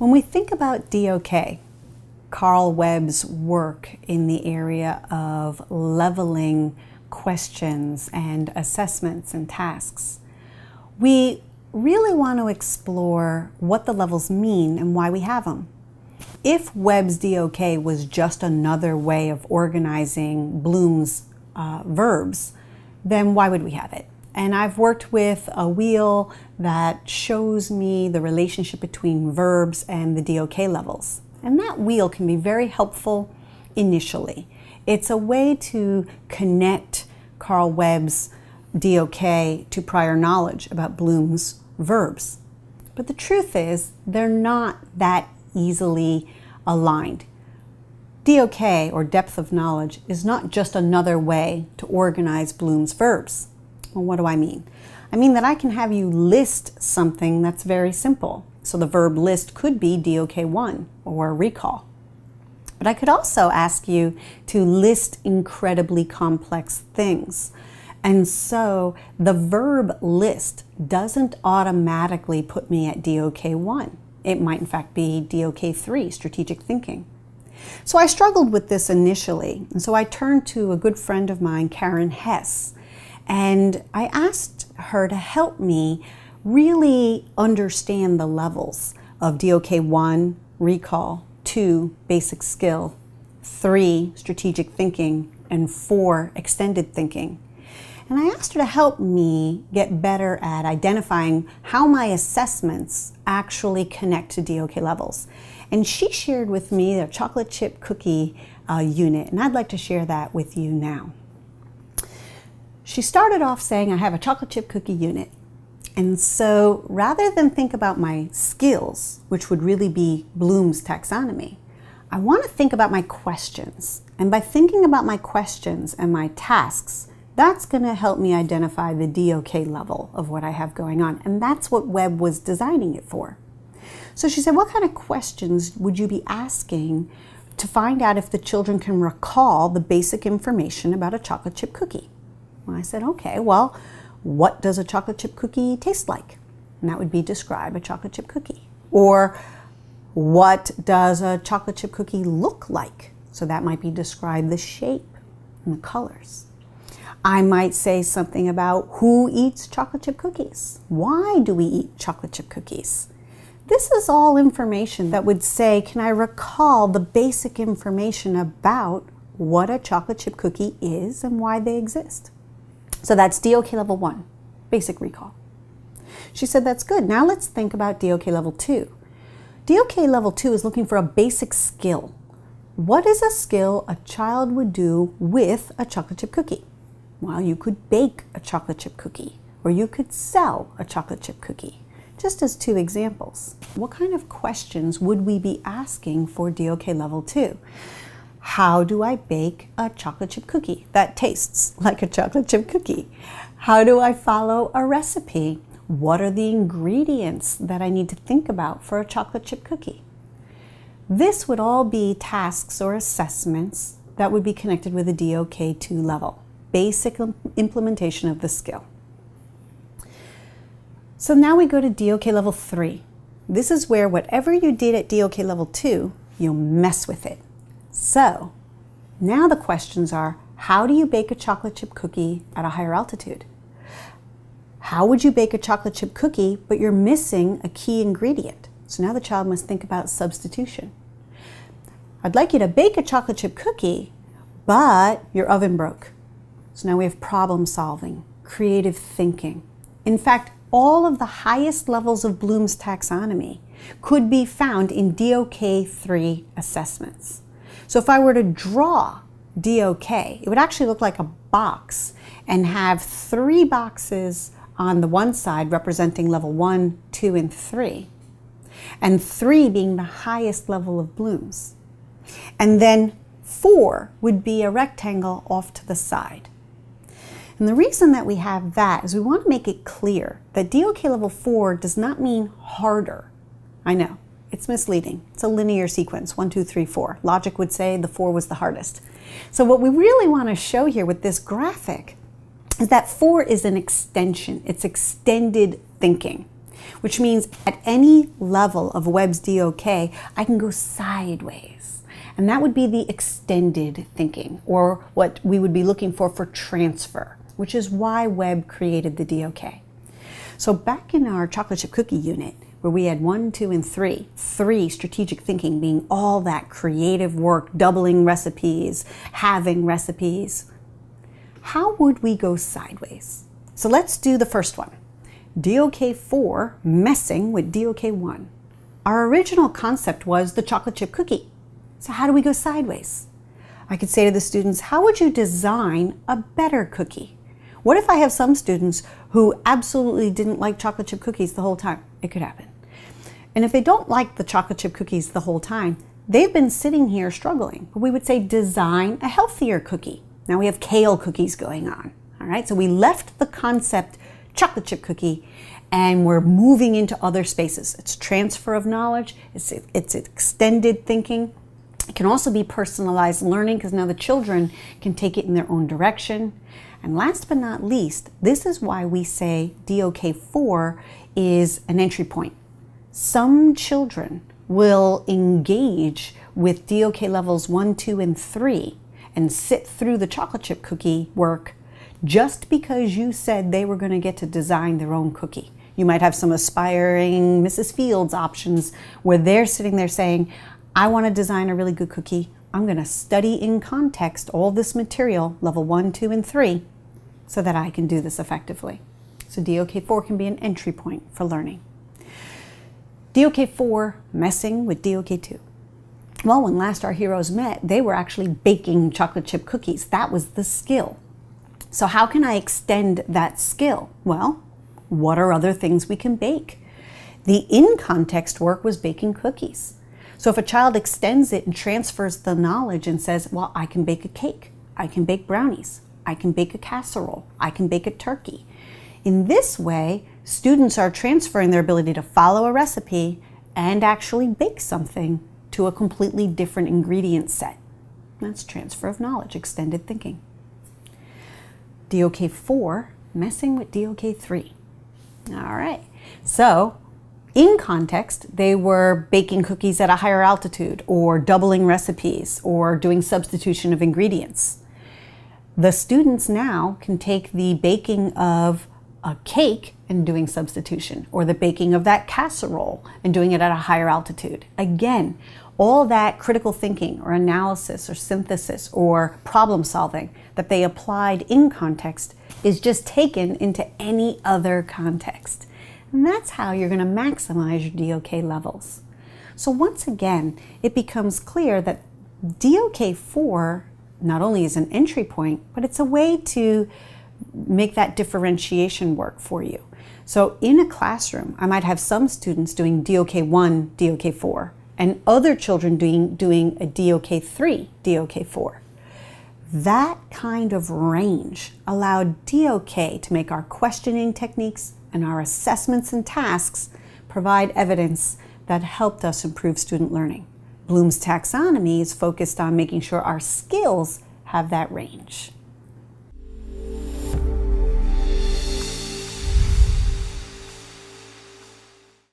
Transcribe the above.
When we think about DOK, Carl Webb's work in the area of leveling questions and assessments and tasks, we really want to explore what the levels mean and why we have them. If Webb's DOK was just another way of organizing Bloom's verbs, then why would we have it? And I've worked with a wheel that shows me the relationship between verbs and the DOK levels. And that wheel can be very helpful initially. It's a way to connect Carl Webb's DOK to prior knowledge about Bloom's verbs. But the truth is, they're not that easily aligned. DOK, or depth of knowledge, is not just another way to organize Bloom's verbs. Well, what do I mean? I mean that I can have you list something that's very simple. So the verb list could be DOK1 or recall. But I could also ask you to list incredibly complex things. And so the verb list doesn't automatically put me at DOK1. It might in fact be DOK3, strategic thinking. So I struggled with this initially, and so I turned to a good friend of mine, Karen Hess, and I asked her to help me really understand the levels of DOK1, recall, 2, basic skill, 3, strategic thinking, and 4, extended thinking. And I asked her to help me get better at identifying how my assessments actually connect to DOK levels. And she shared with me a chocolate chip cookie unit, and I'd like to share that with you now. She started off saying, I have a chocolate chip cookie unit. And so rather than think about my skills, which would really be Bloom's taxonomy, I want to think about my questions. And by thinking about my questions and my tasks, that's going to help me identify the DOK level of what I have going on. And that's what Webb was designing it for. So she said, what kind of questions would you be asking to find out if the children can recall the basic information about a chocolate chip cookie? Well, I said, okay, well, what does a chocolate chip cookie taste like? And that would be describe a chocolate chip cookie. Or what does a chocolate chip cookie look like? So that might be describe the shape and the colors. I might say something about who eats chocolate chip cookies. Why do we eat chocolate chip cookies? This is all information that would say, can I recall the basic information about what a chocolate chip cookie is and why they exist? So that's DOK level 1, basic recall. She said, that's good. Now let's think about DOK level 2. DOK level 2 is looking for a basic skill. What is a skill a child would do with a chocolate chip cookie? Well, you could bake a chocolate chip cookie, or you could sell a chocolate chip cookie. Just as 2 examples. What kind of questions would we be asking for DOK level 2? How do I bake a chocolate chip cookie that tastes like a chocolate chip cookie? How do I follow a recipe? What are the ingredients that I need to think about for a chocolate chip cookie? This would all be tasks or assessments that would be connected with a DOK2 level, basic implementation of the skill. So now we go to DOK level 3. This is where whatever you did at DOK level 2, you'll mess with it. So now the questions are, how do you bake a chocolate chip cookie at a higher altitude? How would you bake a chocolate chip cookie, but you're missing a key ingredient? So now the child must think about substitution. I'd like you to bake a chocolate chip cookie, but your oven broke. So now we have problem solving, creative thinking. In fact, all of the highest levels of Bloom's taxonomy could be found in DOK3 assessments. So if I were to draw DOK, it would actually look like a box and have 3 boxes on the one side representing level 1, 2, and 3, and 3 being the highest level of Bloom's. And then 4 would be a rectangle off to the side. And the reason that we have that is we want to make it clear that DOK level 4 does not mean harder. I know, it's misleading. It's a linear sequence, 1, 2, 3, 4. Logic would say the 4 was the hardest. So what we really want to show here with this graphic is that 4 is an extension. It's extended thinking. which means at any level of Webb's DOK, I can go sideways. And that would be the extended thinking, or what we would be looking for transfer, which is why Webb created the DOK. So back in our chocolate chip cookie unit, where we had 1, 2, and 3 strategic thinking being all that creative work, doubling recipes, halving recipes, how would we go sideways? So let's do the first one. DOK 4, messing with DOK 1. Our original concept was the chocolate chip cookie. So how do we go sideways? I could say to the students, how would you design a better cookie? What if I have some students who absolutely didn't like chocolate chip cookies the whole time? It could happen. And if they don't like the chocolate chip cookies the whole time, they've been sitting here struggling. But we would say design a healthier cookie. Now we have kale cookies going on. All right, so we left the concept chocolate chip cookie and we're moving into other spaces. It's transfer of knowledge, it's extended thinking. It can also be personalized learning because now the children can take it in their own direction. And last but not least, this is why we say DOK 4 is an entry point. Some children will engage with DOK levels 1, 2, and 3 and sit through the chocolate chip cookie work just because you said they were going to get to design their own cookie. You might have some aspiring Mrs. Fields options where they're sitting there saying, I want to design a really good cookie. I'm going to study in context all this material, level 1, 2, and 3, so that I can do this effectively. So DOK 4 can be an entry point for learning. DOK 4, messing with DOK 2. Well, when last our heroes met, they were actually baking chocolate chip cookies. That was the skill. So how can I extend that skill? Well, what are other things we can bake? The in-context work was baking cookies. So if a child extends it and transfers the knowledge and says, well, I can bake a cake, I can bake brownies, I can bake a casserole, I can bake a turkey. In this way, students are transferring their ability to follow a recipe and actually bake something to a completely different ingredient set. That's transfer of knowledge, extended thinking. DOK 4, messing with DOK 3. All right, so in context, they were baking cookies at a higher altitude or doubling recipes or doing substitution of ingredients. The students now can take the baking of a cake and doing substitution, or the baking of that casserole and doing it at a higher altitude. Again, all that critical thinking or analysis or synthesis or problem solving that they applied in context is just taken into any other context. And that's how you're going to maximize your DOK levels. So once again, it becomes clear that DOK 4 not only is an entry point, but it's a way to make that differentiation work for you. So in a classroom, I might have some students doing DOK 1, DOK 4, and other children doing a DOK 3, DOK 4. That kind of range allowed DOK to make our questioning techniques and our assessments and tasks provide evidence that helped us improve student learning. Bloom's taxonomy is focused on making sure our skills have that range.